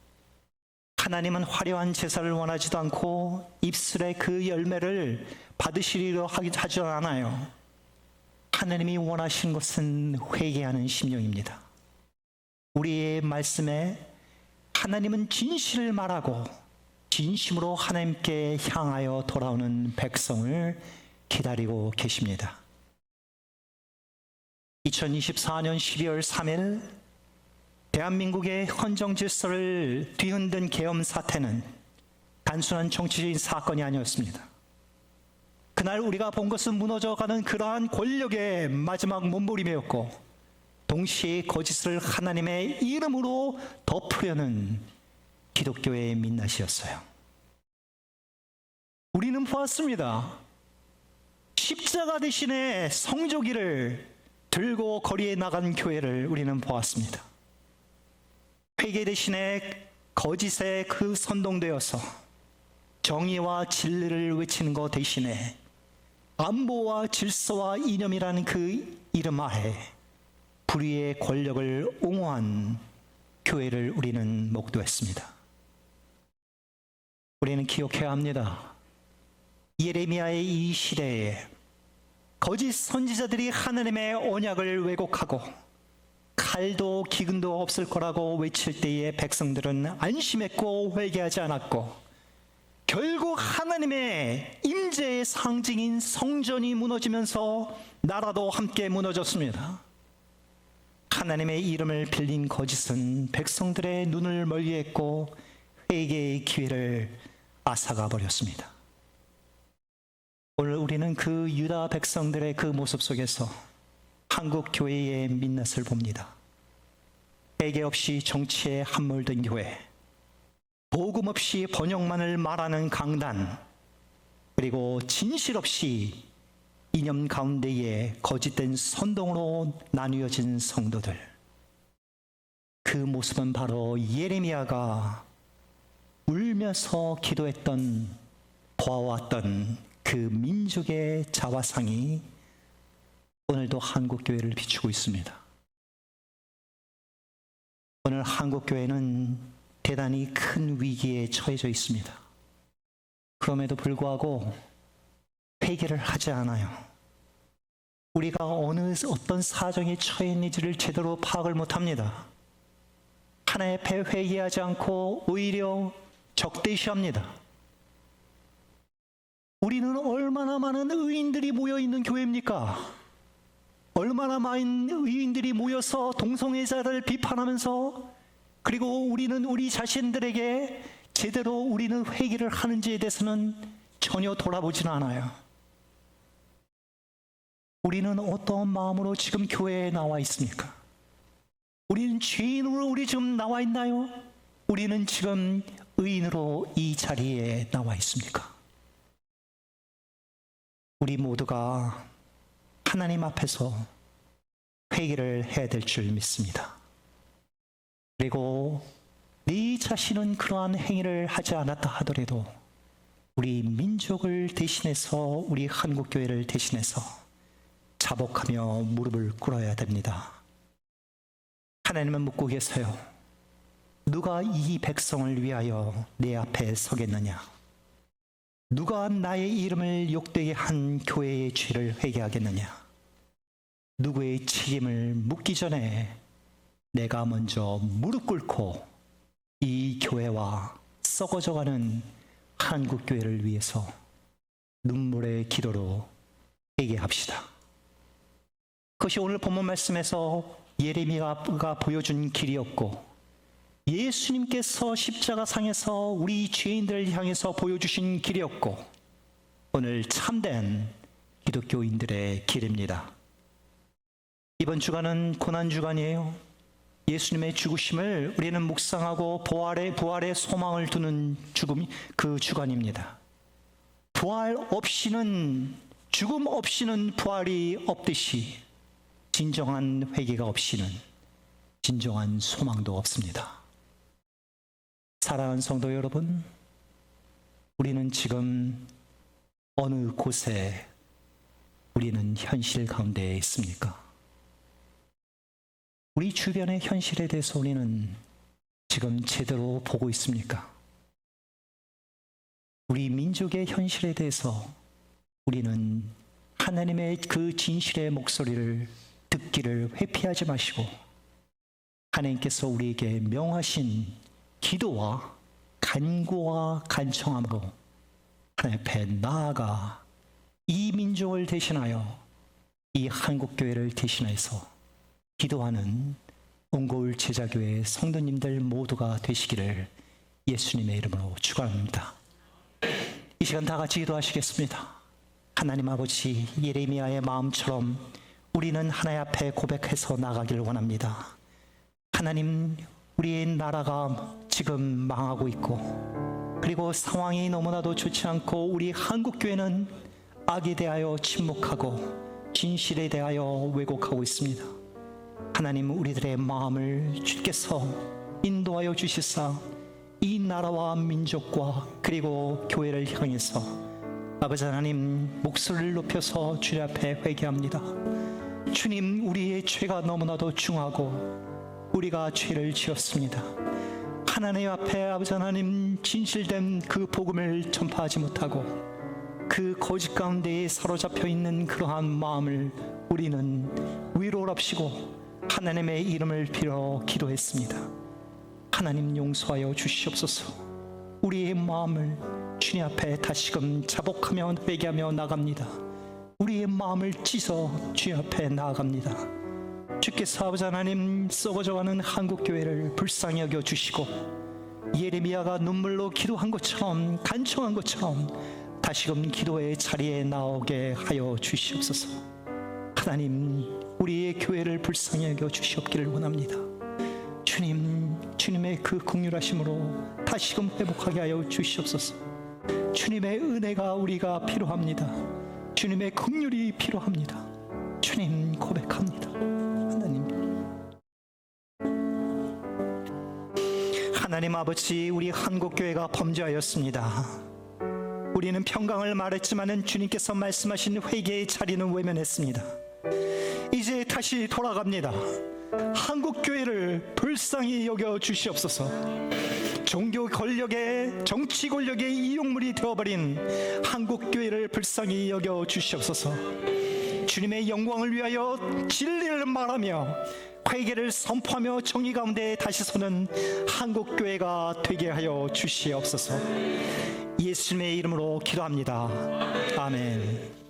하나님은 화려한 제사를 원하지도 않고 입술의 그 열매를 받으시리려 하지 않아요. 하나님이 원하시는 것은 회개하는 심령입니다. 우리의 말씀에 하나님은 진실을 말하고 진심으로 하나님께 향하여 돌아오는 백성을 기다리고 계십니다. 2024년 12월 3일 대한민국의 헌정 질서를 뒤흔든 계엄 사태는 단순한 정치적인 사건이 아니었습니다. 그날 우리가 본 것은 무너져가는 그러한 권력의 마지막 몸부림이었고, 동시에 거짓을 하나님의 이름으로 덮으려는 기독교의 민낯이었어요. 우리는 보았습니다. 십자가 대신에 성조기를 들고 거리에 나간 교회를 우리는 보았습니다. 회개 대신에 거짓에 그 선동되어서 정의와 진리를 외치는 것 대신에 안보와 질서와 이념이라는 그 이름 아래 불의의 권력을 옹호한 교회를 우리는 목도했습니다. 우리는 기억해야 합니다. 예레미야의 이 시대에 거짓 선지자들이 하나님의 언약을 왜곡하고 칼도 기근도 없을 거라고 외칠 때에 백성들은 안심했고 회개하지 않았고, 결국 하나님의 임재의 상징인 성전이 무너지면서 나라도 함께 무너졌습니다. 하나님의 이름을 빌린 거짓은 백성들의 눈을 멀리했고 회개의 기회를 앗아가 버렸습니다. 오늘 우리는 그 유다 백성들의 그 모습 속에서 한국 교회의 민낯을 봅니다. 회개 없이 정치에 함몰된 교회, 복음 없이 번역만을 말하는 강단, 그리고 진실 없이 이념 가운데에 거짓된 선동으로 나뉘어진 성도들. 그 모습은 바로 예레미야가 울면서 기도했던, 보아왔던 그 민족의 자화상이 오늘도 한국교회를 비추고 있습니다. 오늘 한국교회는 대단히 큰 위기에 처해져 있습니다. 그럼에도 불구하고 회개를 하지 않아요. 우리가 어떤 사정에 처해 있는지를 제대로 파악을 못합니다. 하나님 앞에 회개하지 않고 오히려 적대시합니다. 우리는 얼마나 많은 의인들이 모여있는 교회입니까? 얼마나 많은 의인들이 모여서 동성애자를 비판하면서, 그리고 우리는 우리 자신들에게 제대로 우리는 회개를 하는지에 대해서는 전혀 돌아보지는 않아요. 우리는 어떤 마음으로 지금 교회에 나와 있습니까? 우리는 죄인으로 우리 지금 나와 있나요? 우리는 지금 의인으로 이 자리에 나와 있습니까? 우리 모두가 하나님 앞에서 회개를 해야 될 줄 믿습니다. 그리고 네 자신은 그러한 행위를 하지 않았다 하더라도 우리 민족을 대신해서, 우리 한국교회를 대신해서 자복하며 무릎을 꿇어야 됩니다. 하나님은 묻고 계세요. 누가 이 백성을 위하여 내 앞에 서겠느냐? 누가 나의 이름을 욕되게 한 교회의 죄를 회개하겠느냐? 누구의 책임을 묻기 전에 내가 먼저 무릎 꿇고 이 교회와 썩어져가는 한국교회를 위해서 눈물의 기도로 회개합시다. 그것이 오늘 본문 말씀에서 예레미야가 보여준 길이었고, 예수님께서 십자가상에서 우리 죄인들을 향해서 보여주신 길이었고, 오늘 참된 기독교인들의 길입니다. 이번 주간은 고난주간이에요. 예수님의 죽으심을 우리는 묵상하고 부활의 소망을 두는 그 주간입니다. 부활 없이는, 죽음 없이는 부활이 없듯이 진정한 회개가 없이는 진정한 소망도 없습니다. 사랑하는 성도 여러분, 우리는 지금 어느 곳에 우리는 현실 가운데 있습니까? 우리 주변의 현실에 대해서 우리는 지금 제대로 보고 있습니까? 우리 민족의 현실에 대해서 우리는 하나님의 그 진실의 목소리를 듣기를 회피하지 마시고 하나님께서 우리에게 명하신 기도와 간구와 간청함으로 하나님 앞에 나아가 이 민족을 대신하여 이 한국교회를 대신해서 기도하는 온고울 제자교회 성도님들 모두가 되시기를 예수님의 이름으로 축원합니다. 이 시간 다 같이 기도하시겠습니다. 하나님 아버지, 예레미야의 마음처럼 우리는 하나님 앞에 고백해서 나가기를 원합니다. 하나님, 우리의 나라가 지금 망하고 있고 그리고 상황이 너무나도 좋지 않고 우리 한국교회는 악에 대하여 침묵하고 진실에 대하여 왜곡하고 있습니다. 하나님, 우리들의 마음을 주께서 인도하여 주시사 이 나라와 민족과 그리고 교회를 향해서 아버지 하나님 목소리를 높여서 주님 앞에 회개합니다. 주님, 우리의 죄가 너무나도 중하고 우리가 죄를 지었습니다. 하나님 앞에 아버지 하나님 진실된 그 복음을 전파하지 못하고 그 거짓 가운데에 사로잡혀 있는 그러한 마음을 우리는 위로랍시고 하나님의 이름을 빌어 기도했습니다. 하나님, 용서하여 주시옵소서. 우리의 마음을 주님 앞에 다시금 자복하며 회개하며 나갑니다. 우리의 마음을 찢어 주님 앞에 나아갑니다. 주께서 아버지 하나님 썩어져가는 한국교회를 불쌍히 여겨 주시고 예레미야가 눈물로 기도한 것처럼 간청한 것처럼 다시금 기도의 자리에 나오게 하여 주시옵소서. 하나님, 우리의 교회를 불쌍히 여겨 주시옵기를 원합니다. 주님의 그 긍휼하심으로 다시금 회복하게 하여 주시옵소서. 주님의 은혜가 우리가 필요합니다. 주님의 긍휼이 필요합니다. 주님, 고백합니다. 하나님 아버지, 우리 한국교회가 범죄하였습니다. 우리는 평강을 말했지만은 주님께서 말씀하신 회개의 자리는 외면했습니다. 이제 다시 돌아갑니다. 한국교회를 불쌍히 여겨 주시옵소서. 종교 권력의, 정치 권력의 이용물이 되어버린 한국교회를 불쌍히 여겨 주시옵소서. 주님의 영광을 위하여 진리를 말하며 회개를 선포하며 정의 가운데 다시 서는 한국교회가 되게 하여 주시옵소서. 예수님의 이름으로 기도합니다. 아멘.